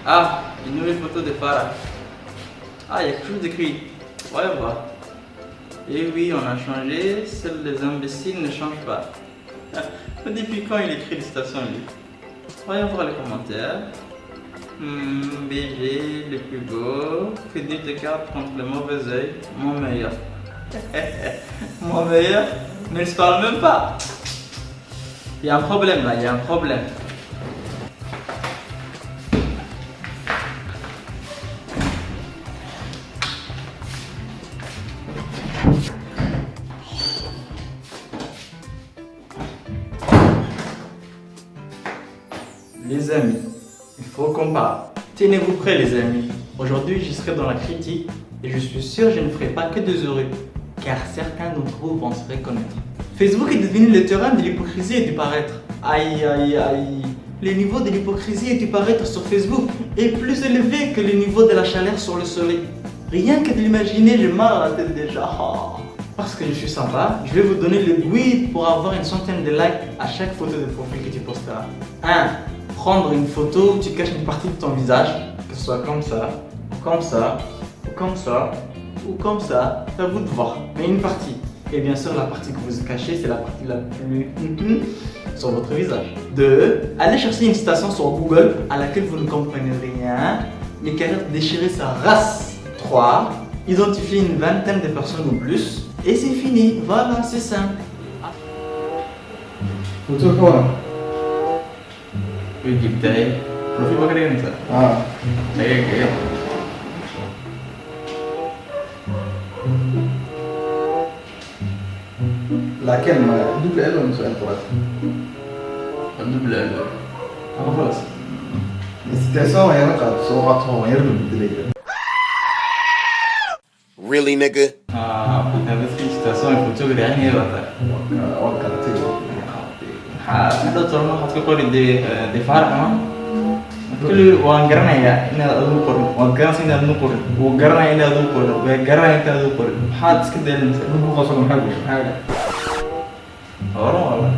Ah, une nouvelle photo de Farah. Ah, il y a quelque chose d'écrit. Voyons voir. Et oui, on a changé. Seuls les imbéciles ne changent pas. Mais depuis quand il écrit des citations, lui? Voyons voir les commentaires. BG, le plus beau. Que Dieu te garde contre le mauvais oeil. Mon meilleur. Mon meilleur? Mais il se parle même pas. Il y a un problème là, il y a un problème. Les amis, il faut qu'on parle. Tenez-vous prêts les amis. Aujourd'hui, je serai dans la critique et je suis sûr que je ne ferai pas que des heureux, car certains d'entre vous vont se reconnaître. Facebook est devenu le terrain de l'hypocrisie et du paraître. Aïe aïe aïe. Le niveau de l'hypocrisie et du paraître sur Facebook est plus élevé que le niveau de la chaleur sur le soleil. Rien que de l'imaginer, j'ai mal à la tête déjà. Parce que je suis sympa, je vais vous donner le guide pour avoir une centaine de likes à chaque photo de profil que tu posteras. 1. Prendre une photo où tu caches une partie de ton visage, que ce soit comme ça, comme ça, ou comme ça, ou comme ça, c'est à vous de voir, mais une partie. Et bien sûr, la partie que vous cachez, c'est la partie la plus sur votre visage. 2. Allez chercher une citation sur Google à laquelle vous ne comprenez rien, mais qui a l'air de déchirer sa race. 3. Identifier une vingtaine de personnes ou plus, et c'est fini. Voilà, c'est simple. Photo quoi? Oui, Giptay. Profil pakai dengan itu. Ah, Oke. laquelle ma double L ou une seule pour Double. Apa plus? Les citations, il y en a qui sont rentrées, il y a le Really, nigga? Ah, ada citation yang foto gede ini ya, Pak. Ada orang harus kau di Farah, kan? Kalau orang gerana ya, ini ada ukur. Orang gerana sini ada ukur. Orang gerana ini ada ukur. Orang gerana ini ada ukur. Hat sekedar ini. Vous consommez pas de Orang.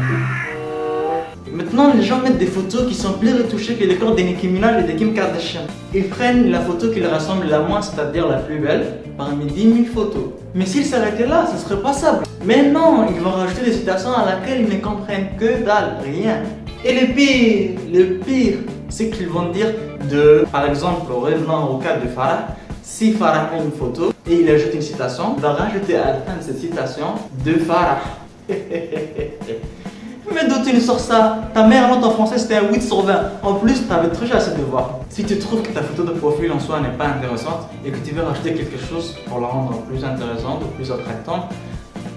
Maintenant, les gens mettent des photos qui sont plus retouchées que les corps de Nicki Minaj et de Kim Kardashian. Ils prennent la photo qui leur ressemble la moins, c'est-à-dire la plus belle, parmi 10 000 photos. Mais s'ils s'arrêtaient là, ce serait passable. Mais non, ils vont rajouter des citations à laquelle ils ne comprennent que dalle, rien. Et le pire, c'est qu'ils vont dire par exemple, revenant au cas de Farah, si Farah a une photo et il ajoute une citation, il va rajouter à la fin de cette citation de Farah. Mais d'où tu nous sors ça? Ta meilleure note en français c'était un 8 sur 20. En plus, tu avais triché à ce devoir. Si tu trouves que ta photo de profil en soi n'est pas intéressante et que tu veux rajouter quelque chose pour la rendre plus intéressante ou plus attractante,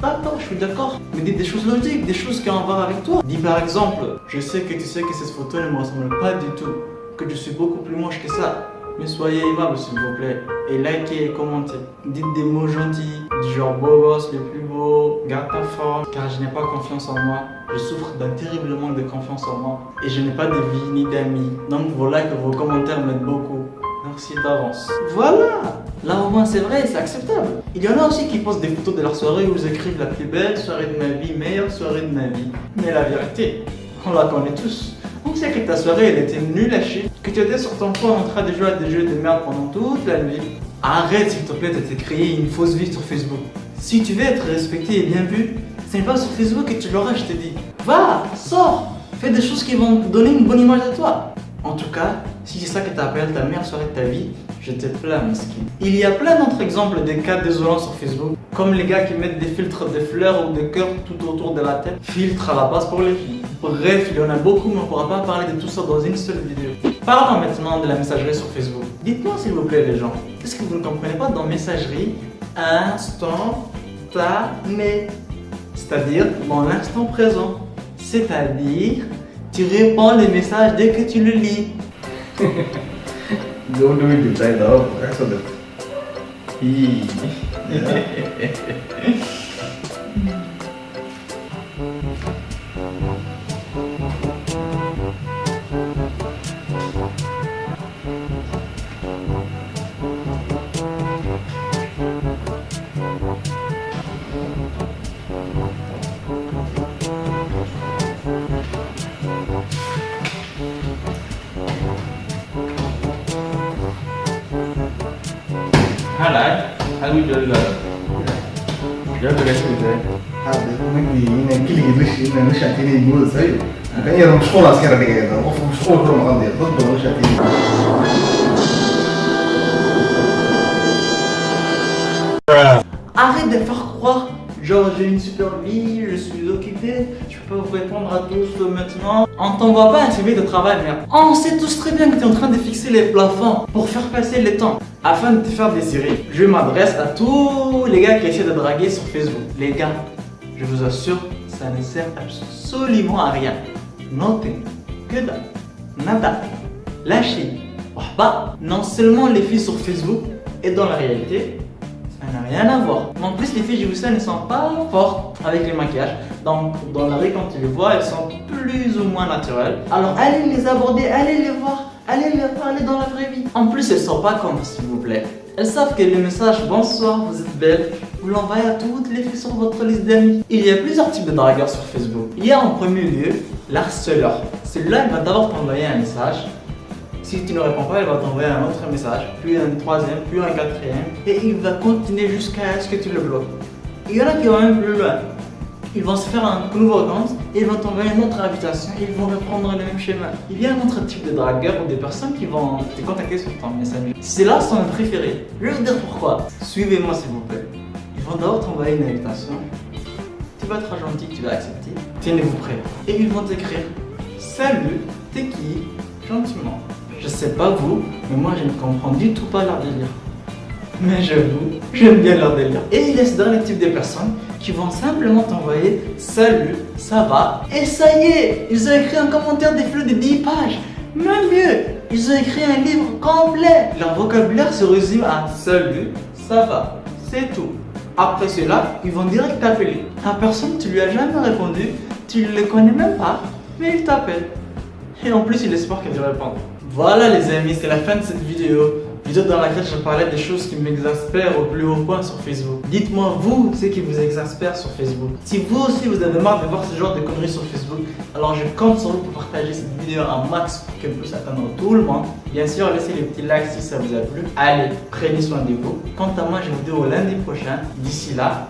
d'accord, je suis d'accord. Mais dis des choses logiques, des choses qui ont à voir avec toi. Dis par exemple, je sais que tu sais que cette photo ne me ressemble pas du tout, que je suis beaucoup plus moche que ça. Mais soyez aimable s'il vous plaît, et likez et commentez. Dites des mots gentils, du genre beau gosse, le plus beau, garde ta forme, car je n'ai pas confiance en moi. Je souffre d'un terrible manque de confiance en moi, et je n'ai pas de vie ni d'amis. Donc voilà que vos commentaires m'aident beaucoup. Merci d'avance. Voilà! Là au moins c'est vrai, c'est acceptable. Il y en a aussi qui postent des photos de leur soirée où ils écrivent la plus belle soirée de ma vie, meilleure soirée de ma vie. Mais la vérité, on la connaît tous. On sait que ta soirée elle était nulle à chier, que tu étais sur ton phone en train de jouer à des jeux de merde pendant toute la nuit. Arrête s'il te plaît de te créer une fausse vie sur Facebook. Si tu veux être respecté et bien vu, ce n'est pas sur Facebook que tu l'auras, je te dis. Va, sors, fais des choses qui vont te donner une bonne image de toi. En tout cas, si c'est ça que tu appelles ta meilleure soirée de ta vie, je te plains, mesquine. Il y a plein d'autres exemples de cas désolants sur Facebook, comme les gars qui mettent des filtres de fleurs ou de cœurs tout autour de la tête, filtres à la base pour les filles. Bref, il y en a beaucoup, mais on ne pourra pas parler de tout ça dans une seule vidéo. Parlons maintenant de la messagerie sur Facebook. Dites-moi s'il vous plaît les gens, qu'est-ce que vous ne comprenez pas dans messagerie instantanée? C'est-à-dire dans l'instant présent. C'est-à-dire, tu réponds les messages dès que tu le lis. Don't do it inside out. Excellent. halal, halal jual. Jual berapa gitu? هذا ممكن هنا كل يدرس هنا مش عارفين يقول زيه. كان يروح مشغول عسكري ده كده. مشغول كل ما قضي ضد مش عارفين. Arrête de faire croire, genre j'ai une super vie, je suis occupé, je peux pas vous répondre à tous maintenant. On t'envoie pas un CV de travail, merde. On sait tous très bien que tu es en train de fixer les plafonds pour faire passer le temps. Afin de te faire désirer, je m'adresse à tous les gars qui essaient de draguer sur Facebook. Les gars, je vous assure, ça ne sert absolument à rien. Nothing, que dalle, nada, lâchez. Bah, non seulement les filles sur Facebook et dans la réalité, ça n'a rien à voir. Mais en plus, les filles, je vous sais, ne sont pas fortes avec les maquillages. Donc, dans la rue, quand tu les vois, elles sont plus ou moins naturelles. Alors, allez les aborder, allez les voir, allez leur parler dans la vraie vie. En plus, elles sont pas comme, s'il vous plaît. Elles savent que le message « Bonsoir, vous êtes belle », vous l'envoyez à toutes les filles sur votre liste d'amis. Il y a plusieurs types de dragueurs sur Facebook. Il y a en premier lieu l'harceleur. Celui-là, il va d'abord t'envoyer un message. Si tu ne réponds pas, il va t'envoyer un autre message, puis un troisième, puis un quatrième, et il va continuer jusqu'à ce que tu le bloques. Il y en a qui vont même plus loin. Ils vont se faire un nouveau compte et ils vont t'envoyer une autre invitation et ils vont reprendre le même schéma. Il y a un autre type de dragueur ou des personnes qui vont te contacter sur ton message. C'est là son préféré. Je vais vous dire pourquoi. Suivez-moi s'il vous plaît. Ils vont d'abord t'envoyer une invitation. Tu vas être gentil, tu vas accepter. Tenez-vous prêts. Et ils vont t'écrire « Salut, t'es qui ?» Gentiment. Je sais pas vous, mais moi je ne comprends du tout pas leur délire. Mais j'avoue, j'aime bien leur délire. Et ils laissent dans les types de personnes qui vont simplement t'envoyer « Salut, ça va ?» Et ça y est, ils ont écrit un commentaire des flux de 10 pages. Même mieux, ils ont écrit un livre complet. Leur vocabulaire se résume à « Salut, ça va ?» C'est tout. Après cela, ils vont direct t'appeler. La personne, tu lui as jamais répondu, tu ne le connais même pas, mais il t'appelle. Et en plus, il espère qu'elle te réponde. Voilà les amis, c'est la fin de cette vidéo. Vidéo dans laquelle je parlais des choses qui m'exaspèrent au plus haut point sur Facebook. Dites-moi vous, ce qui vous exaspère sur Facebook. Si vous aussi vous avez marre de voir ce genre de conneries sur Facebook, alors je compte sur vous pour partager cette vidéo un max pour qu'elle puisse atteindre tout le monde. Bien sûr, laissez les petits likes si ça vous a plu. Allez, prenez soin de vous. Quant à moi, je vous dis au lundi prochain. D'ici là,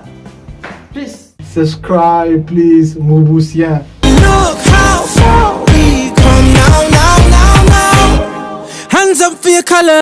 peace. Subscribe please, Moubousien. Look how far we come now. Hands up for your color.